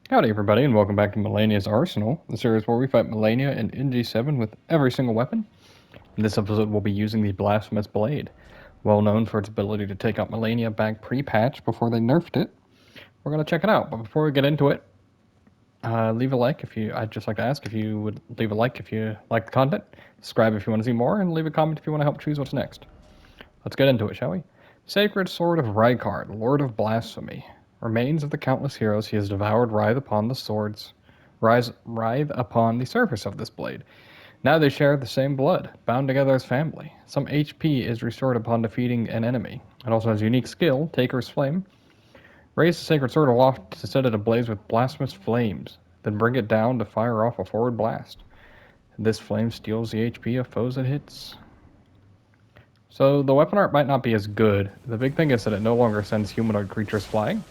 Howdy everybody and welcome back to Malenia's Arsenal, the series where we fight Malenia and NG7 with every single weapon. In this episode we'll be using the Blasphemous Blade, well known for its ability to take out Malenia back pre-patch before they nerfed it. We're going to check it out, but before we get into it, leave a like I'd just like to ask if you would leave a like if you like the content, subscribe if you want to see more, and leave a comment if you want to help choose what's next. Let's get into it, shall we? Sacred Sword of Rykard, Lord of Blasphemy. Remains of the countless heroes he has devoured writhe upon the surface of this blade. Now they share the same blood, bound together as family. Some HP is restored upon defeating an enemy. It also has unique skill, Taker's Flame. Raise the sacred sword aloft to set it ablaze with blasphemous flames, then bring it down to fire off a forward blast. This flame steals the HP of foes it hits. So the weapon art might not be as good. The big thing is that it no longer sends humanoid creatures flying.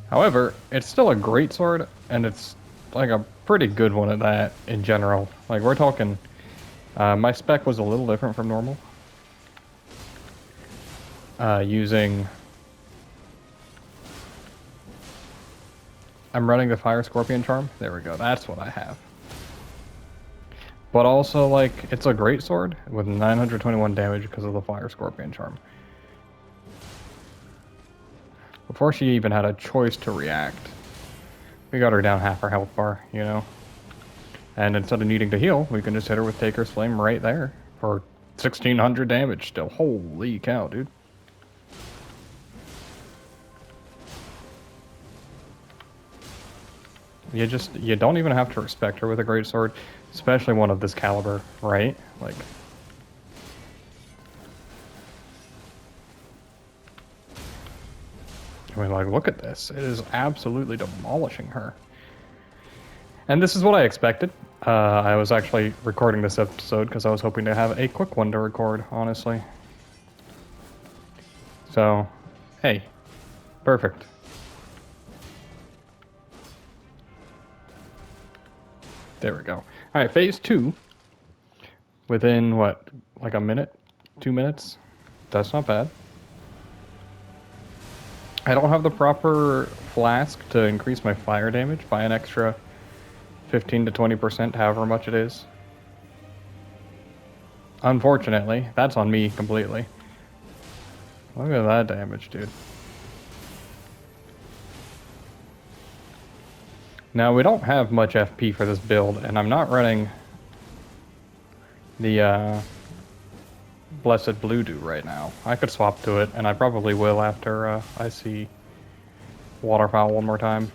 However, it's still a great sword, and it's like a pretty good one at that in general. Like we're talking, my spec was a little different from normal. I'm running the Fire Scorpion Charm. There we go, that's what I have. But also, like, it's a great sword with 921 damage because of the Fire Scorpion Charm. Before she even had a choice to react, we got her down half her health bar, you know? And instead of needing to heal, we can just hit her with Taker's Flame right there for 1600 damage still. Holy cow, dude. You don't even have to respect her with a great sword, especially one of this caliber, right? Like, I mean, like, look at this. It is absolutely demolishing her. And this is what I expected. I was actually recording this episode because I was hoping to have a quick one to record, honestly. So, hey, perfect. There we go. Alright, phase 2. Within, what, like a minute? 2 minutes? That's not bad. I don't have the proper flask to increase my fire damage by an extra 15 to 20%, however much it is. Unfortunately, that's on me completely. Look at that damage, dude. Now, we don't have much FP for this build, and I'm not running the Blessed Blue Dew right now. I could swap to it, and I probably will after I see Waterfowl one more time.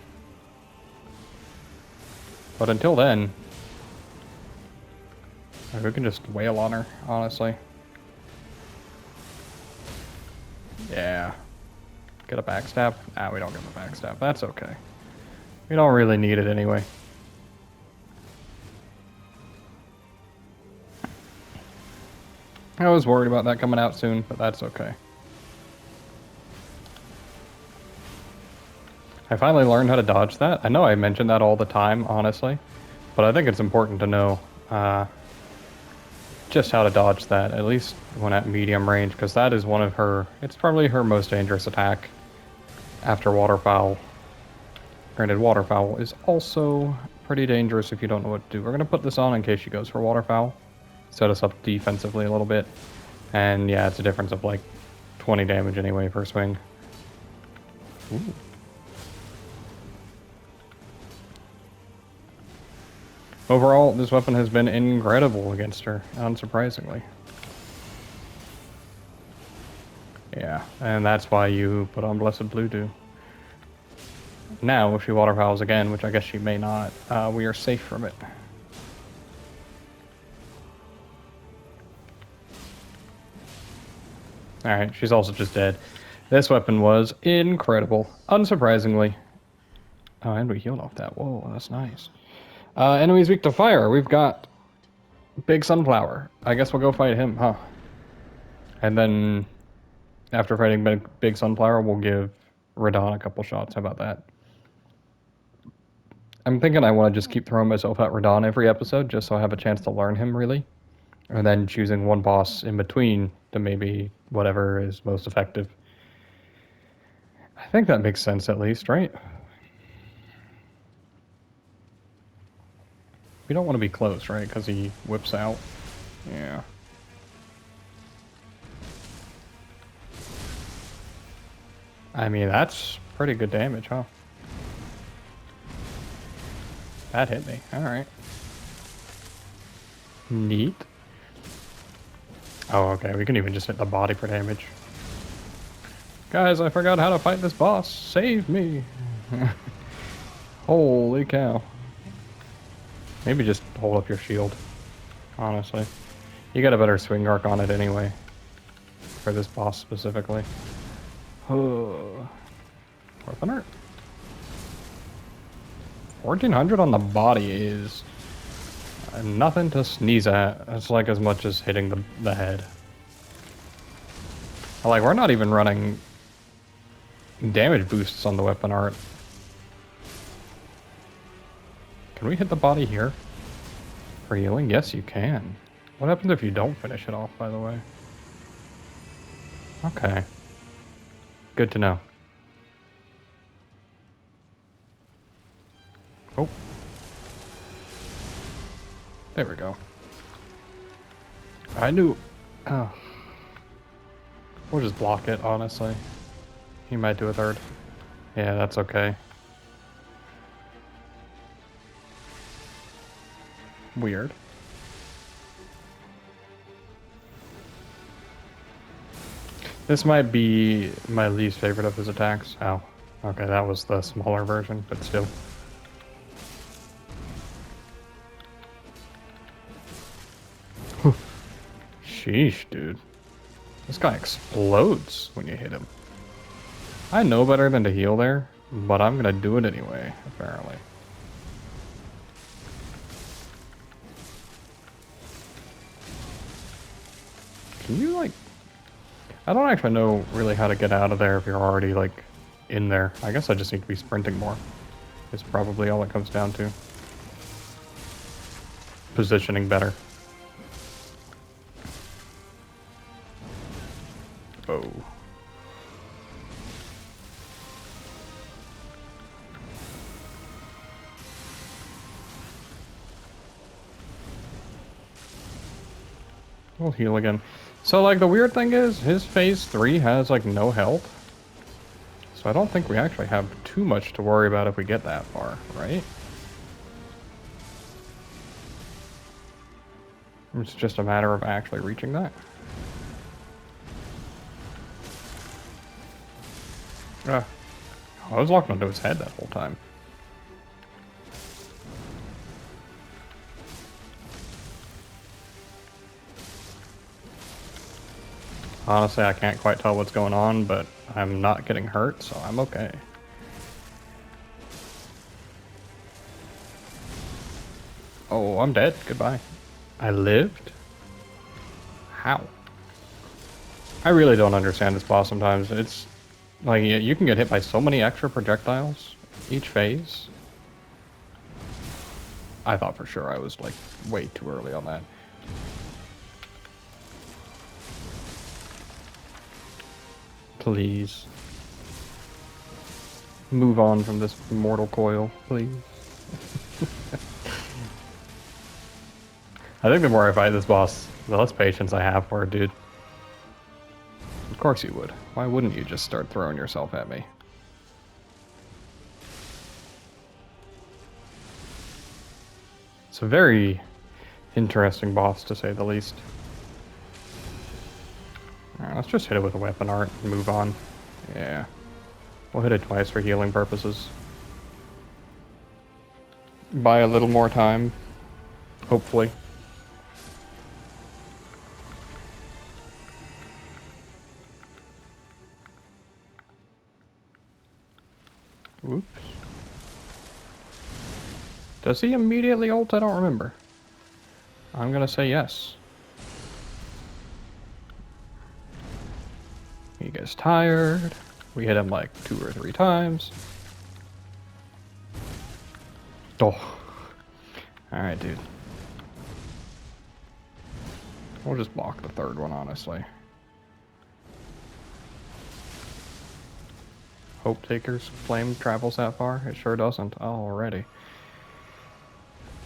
But until then, we can just wail on her, honestly. Yeah. Get a backstab? Nah, we don't get the backstab. That's okay. We don't really need it anyway. I was worried about that coming out soon, but that's okay. I finally learned how to dodge that. I know I mention that all the time, honestly, but I think it's important to know just how to dodge that, at least when at medium range, because that is one of her, it's probably her most dangerous attack after Waterfowl. Granted, Waterfowl is also pretty dangerous if you don't know what to do. We're going to put this on in case she goes for Waterfowl. Set us up defensively a little bit. And yeah, it's a difference of like 20 damage anyway per swing. Ooh. Overall, this weapon has been incredible against her, unsurprisingly. Yeah, and that's why you put on Blessed Blue Dew. Now, if she Waterfowls again, which I guess she may not, we are safe from it. Alright, she's also just dead. This weapon was incredible, unsurprisingly. Oh, and we healed off that. Whoa, that's nice. Enemies weak to fire. We've got Big Sunflower. I guess we'll go fight him, huh? And then, after fighting Big Sunflower, we'll give Radon a couple shots. How about that? I'm thinking I want to just keep throwing myself at Radon every episode, just so I have a chance to learn him, really. And then choosing one boss in between to maybe whatever is most effective. I think that makes sense, at least, right? We don't want to be close, right? Because he whips out. Yeah. I mean, that's pretty good damage, huh? That hit me. Alright. Neat. Oh, okay. We can even just hit the body for damage. Guys, I forgot how to fight this boss. Save me. Holy cow. Maybe just hold up your shield. Honestly. You got a better swing arc on it anyway. For this boss specifically. Weapon art. 1400 on the body is nothing to sneeze at. It's like as much as hitting the head. Like, we're not even running damage boosts on the weapon art. Can we hit the body here for healing? Yes, you can. What happens if you don't finish it off, by the way? Okay. Good to know. Oh. There we go. I knew... Oh. We'll just block it, honestly. He might do a third. Yeah, that's okay. Weird. This might be my least favorite of his attacks. Oh. Okay, that was the smaller version, but still. Sheesh, dude. This guy explodes when you hit him. I know better than to heal there, but I'm gonna do it anyway, apparently. Can you, like... I don't actually know really how to get out of there if you're already, like, in there. I guess I just need to be sprinting more. It's probably all it comes down to. Positioning better. Oh. We'll heal again. So, like, the weird thing is, his phase 3 has, like, no health. So I don't think we actually have too much to worry about if we get that far, right? It's just a matter of actually reaching that. I was locked onto his head that whole time. Honestly, I can't quite tell what's going on, but I'm not getting hurt, so I'm okay. Oh, I'm dead. Goodbye. I lived? How? I really don't understand this boss sometimes. It's like you can get hit by so many extra projectiles each phase. I thought for sure I was like way too early on that. Please. Move on from this mortal coil, please. I think the more I fight this boss, the less patience I have for it, dude. Of course you would. Why wouldn't you just start throwing yourself at me? It's a very interesting boss, to say the least. Alright, let's just hit it with a weapon art and move on. Yeah. We'll hit it twice for healing purposes. Buy a little more time. Hopefully. Oops. Does he immediately ult? I don't remember. I'm gonna say yes. He gets tired. We hit him like 2 or 3 times. Oh. Alright, dude. We'll just block the third one, honestly. Hope Taker's flame travels that far? It sure doesn't already.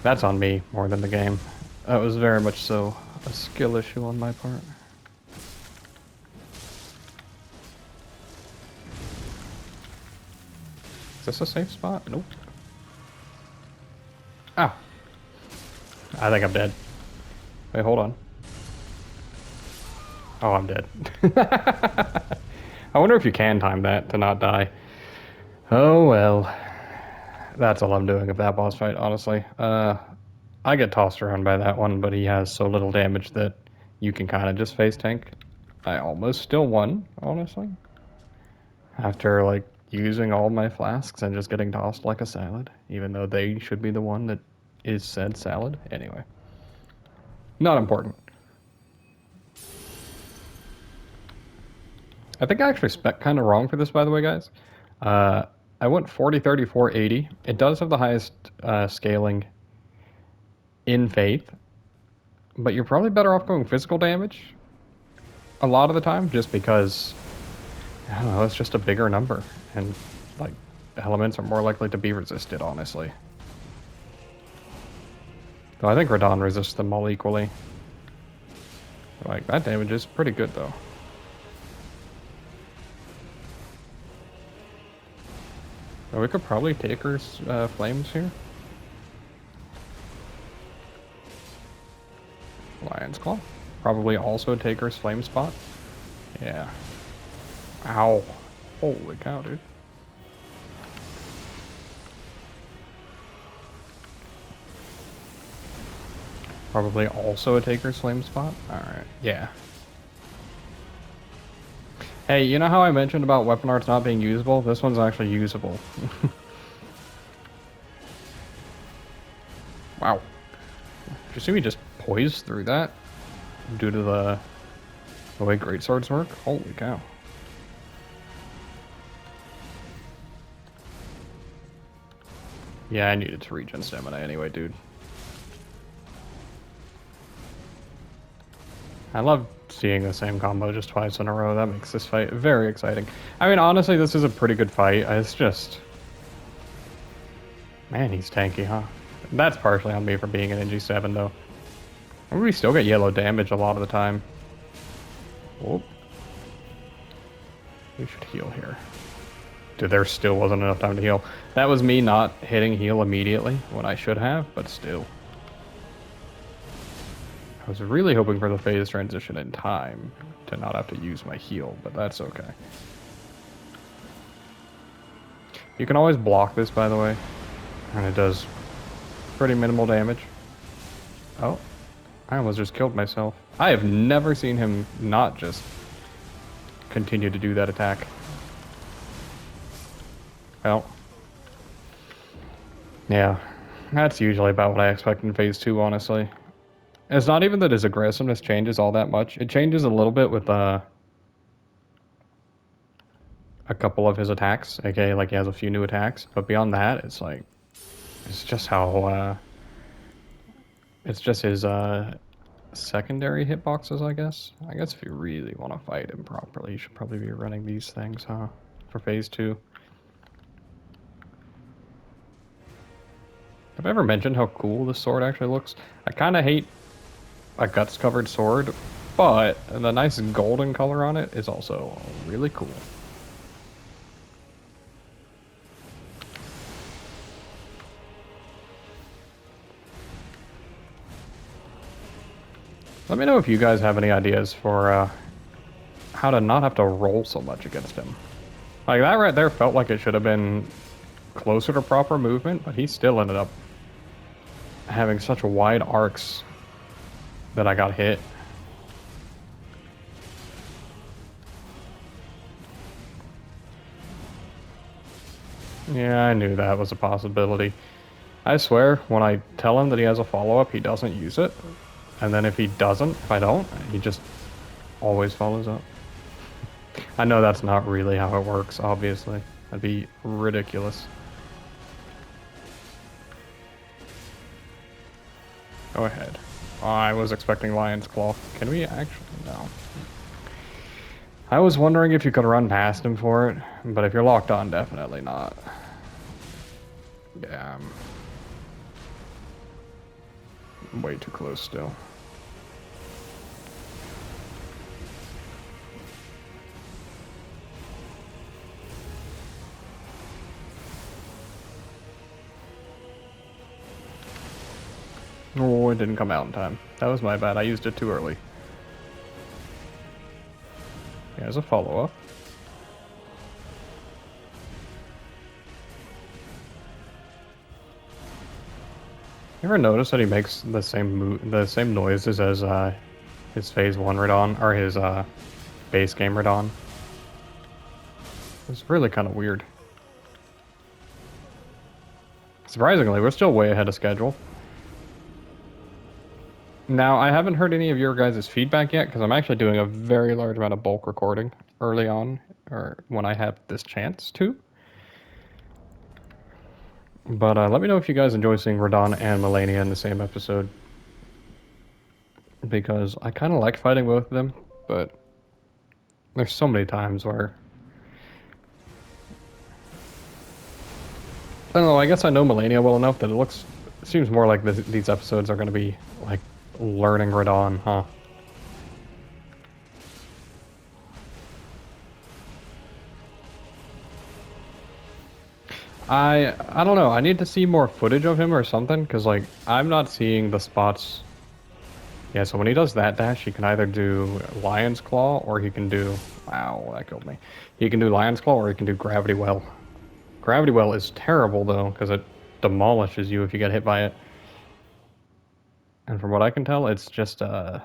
That's on me more than the game. That was very much so a skill issue on my part. Is this a safe spot? Nope. Ah. I think I'm dead. Wait, hold on. Oh, I'm dead. I wonder if you can time that to not die. Oh well. That's all I'm doing with that boss fight, honestly. I get tossed around by that one, but he has so little damage that you can kind of just face tank. I almost still won, honestly. After, like, using all my flasks and just getting tossed like a salad, even though they should be the one that is said salad. Anyway. Not important. I think I actually spec kind of wrong for this, by the way, guys. I went 40, 34, 80. It does have the highest scaling in Faith, but you're probably better off going physical damage a lot of the time, just because, I don't know, it's just a bigger number, and, like, elements are more likely to be resisted, honestly. Though I think Radon resists them all equally. Like, that damage is pretty good, though. We could probably take her flames here. Lion's Claw. Probably also Taker's flame spot. Yeah. Ow. Holy cow, dude. Probably also a Taker's flame spot. Alright, yeah. Hey, you know how I mentioned about weapon arts not being usable? This one's actually usable. Wow. Did you see me just poise through that? Due to the way greatswords work? Holy cow. Yeah, I needed to regen stamina anyway, dude. I love seeing the same combo just twice in a row. That makes this fight very exciting. I mean, honestly, this is a pretty good fight. It's just... Man, he's tanky, huh? That's partially on me for being an NG7, though. We still get yellow damage a lot of the time. Whoop. We should heal here. Dude, there still wasn't enough time to heal. That was me not hitting heal immediately when I should have, but still. I was really hoping for the phase transition in time to not have to use my heal, but that's okay. You can always block this, by the way, and it does pretty minimal damage. Oh, I almost just killed myself. I have never seen him not just continue to do that attack. Well, yeah, that's usually about what I expect in phase 2, honestly. It's not even that his aggressiveness changes all that much. It changes a little bit with a couple of his attacks, aka like he has a few new attacks, but beyond that, it's like, it's just how, it's just his secondary hitboxes, I guess. I guess if you really want to fight him properly, you should probably be running these things, huh, for phase 2. Have I ever mentioned how cool this sword actually looks? I kind of hate a guts-covered sword, but the nice golden color on it is also really cool. Let me know if you guys have any ideas for how to not have to roll so much against him. Like, that right there felt like it should have been closer to proper movement, but he still ended up having such wide arcs that I got hit. Yeah, I knew that was a possibility. I swear, when I tell him that he has a follow-up, he doesn't use it. And then if I don't, he just always follows up. I know that's not really how it works, obviously. That'd be ridiculous. Go ahead. Oh, I was expecting Lion's Claw. Can we actually? No. I was wondering if you could run past him for it, but if you're locked on, definitely not. Yeah. I'm way too close still. Oh, it didn't come out in time. That was my bad. I used it too early. Here's a follow-up. You ever notice that he makes the same noises as his Phase 1 Radon, or his base game Radon? It's really kind of weird. Surprisingly, we're still way ahead of schedule. Now, I haven't heard any of your guys' feedback yet, because I'm actually doing a very large amount of bulk recording early on, or when I have this chance to. But let me know if you guys enjoy seeing Radon and Malenia in the same episode. Because I kind of like fighting both of them, but there's so many times where... I don't know, I guess I know Malenia well enough that it seems more like these episodes are going to be, like, learning Radon, huh? I don't know, I need to see more footage of him or something, because, like, I'm not seeing the spots. Yeah, so when he does that dash, he can either do Lion's Claw, or he can do... Wow, that killed me. He can do Lion's Claw, or he can do Gravity Well. Gravity Well is terrible, though, because it demolishes you if you get hit by it. And from what I can tell, it's just a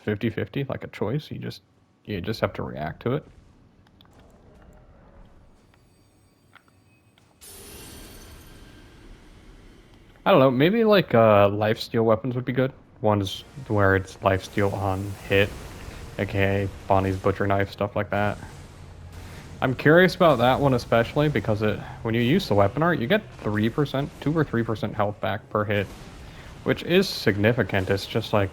50-50, like a choice. You just have to react to it. I don't know, maybe like lifesteal weapons would be good. Ones where it's lifesteal on hit, aka Bonnie's Butcher Knife, stuff like that. I'm curious about that one especially because when you use the weapon art, you get 3%, 2 or 3% health back per hit, which is significant. It's just like,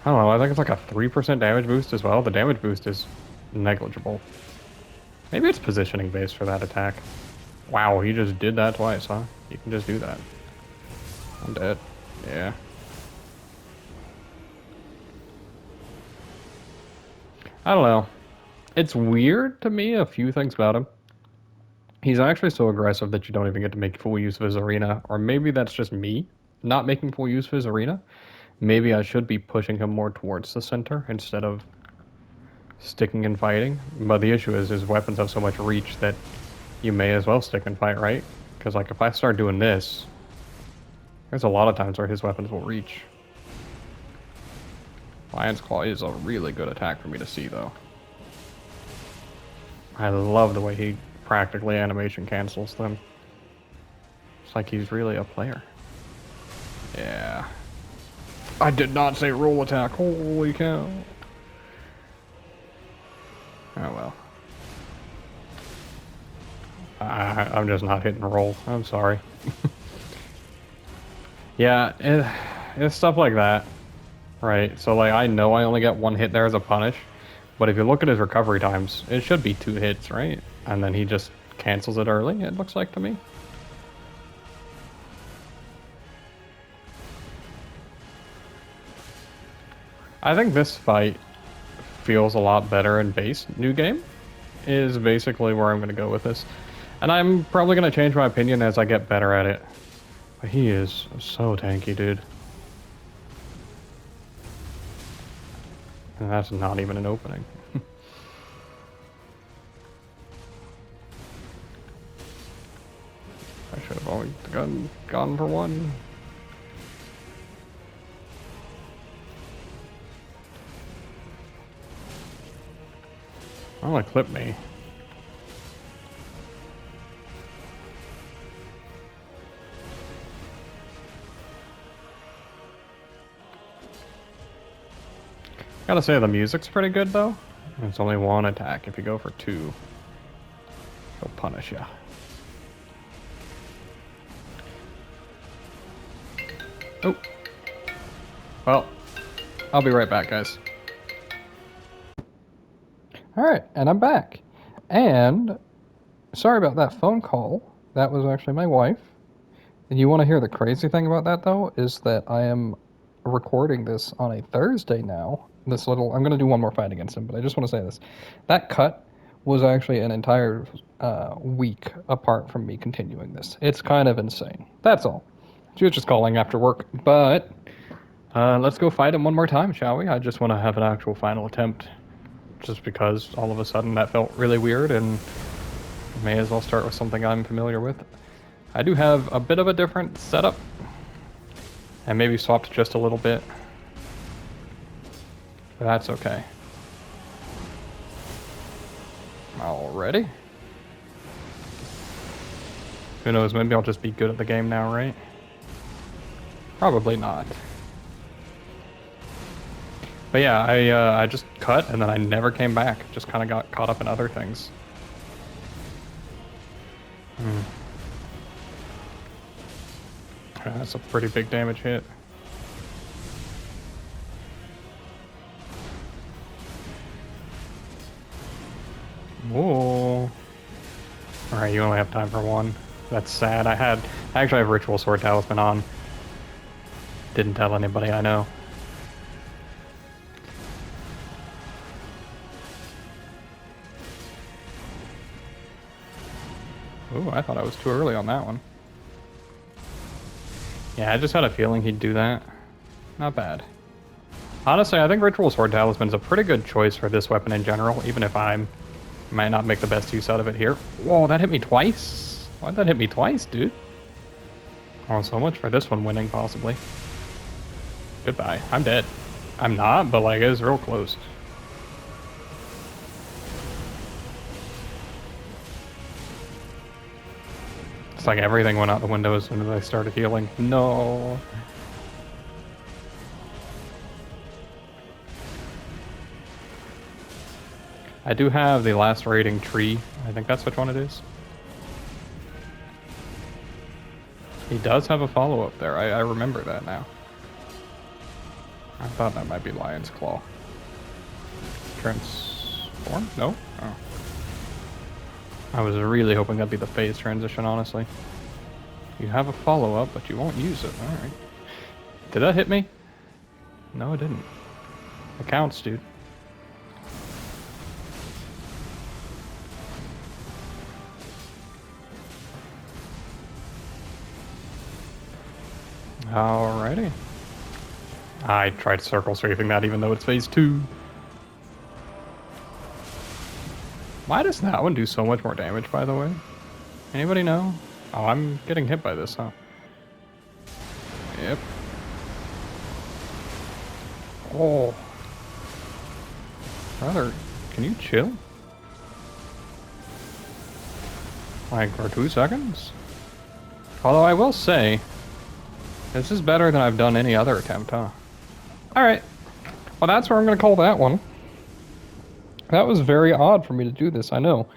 I don't know, I think it's like a 3% damage boost as well. The damage boost is negligible. Maybe it's positioning based for that attack. Wow, he just did that twice, huh? You can just do that. I'm dead. Yeah. I don't know. It's weird to me, a few things about him. He's actually so aggressive that you don't even get to make full use of his arena. Or maybe that's just me not making full use of his arena. Maybe I should be pushing him more towards the center instead of sticking and fighting. But the issue is his weapons have so much reach that you may as well stick and fight, right? Because like if I start doing this, there's a lot of times where his weapons will reach. Lion's Claw is a really good attack for me to see, though. I love the way he practically animation cancels them. It's like he's really a player. Yeah. I did not say roll attack. Holy cow. Oh well. I'm just not hitting roll. I'm sorry. Yeah, it's stuff like that. Right, so like I know I only get one hit there as a punish, but if you look at his recovery times, it should be 2 hits, right? And then he just cancels it early, it looks like to me. I think this fight feels a lot better in base new game, is basically where I'm going to go with this. And I'm probably going to change my opinion as I get better at it. But he is so tanky, dude. And that's not even an opening. I should have always gone for one. Oh, it clipped me. Gotta say, the music's pretty good, though. It's only 1 attack. If you go for 2, he'll punish you. Oh. Well, I'll be right back, guys. Alright, and I'm back. And, sorry about that phone call. That was actually my wife. And you want to hear the crazy thing about that, though, is that I am recording this on a Thursday now. I'm going to do one more fight against him, but I just want to say this. That cut was actually an entire week apart from me continuing this. It's kind of insane. That's all. She was just calling after work. But let's go fight him one more time, shall we? I just want to have an actual final attempt. Just because all of a sudden that felt really weird, and may as well start with something I'm familiar with. I do have a bit of a different setup, and maybe swapped just a little bit, but that's okay. Already? Who knows, maybe I'll just be good at the game now, right? Probably not. But yeah, I just cut, and then I never came back. Just kind of got caught up in other things. That's a pretty big damage hit. Whoa. Alright, you only have time for one. That's sad. I actually have Ritual Sword Talisman on. Didn't tell anybody I know. Ooh, I thought I was too early on that one. Yeah, I just had a feeling he'd do that. Not bad. Honestly, I think Ritual Sword Talisman is a pretty good choice for this weapon in general, even if I might not make the best use out of it here. Whoa, that hit me twice? Why'd that hit me twice, dude? Oh, so much for this one winning, possibly. Goodbye. I'm dead. I'm not, but like, it was real close. It's like everything went out the window as soon as I started healing. No. I do have the lacerating tree. I think that's which one it is. He does have a follow-up there. I remember that now. I thought that might be Lion's Claw. Transform? No? Oh. I was really hoping that'd be the phase transition, honestly. You have a follow-up, but you won't use it. Alright. Did that hit me? No, it didn't. It counts, dude. Alrighty. I tried circle strafing that even though it's phase 2. Why does that one do so much more damage, by the way? Anybody know? Oh, I'm getting hit by this, huh? Yep. Oh. Brother, can you chill? Like, for 2 seconds? Although I will say, this is better than I've done any other attempt, huh? Alright. Well, that's where I'm going to call that one. That was very odd for me to do this, I know.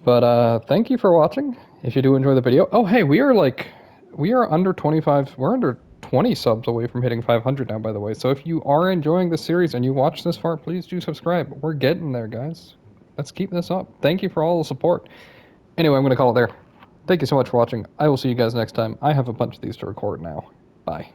But, thank you for watching. If you do enjoy the video. Oh, hey, we are under 25, we're under 20 subs away from hitting 500 now, by the way. So if you are enjoying this series and you watch this far, please do subscribe. We're getting there, guys. Let's keep this up. Thank you for all the support. Anyway, I'm going to call it there. Thank you so much for watching. I will see you guys next time. I have a bunch of these to record now. Bye.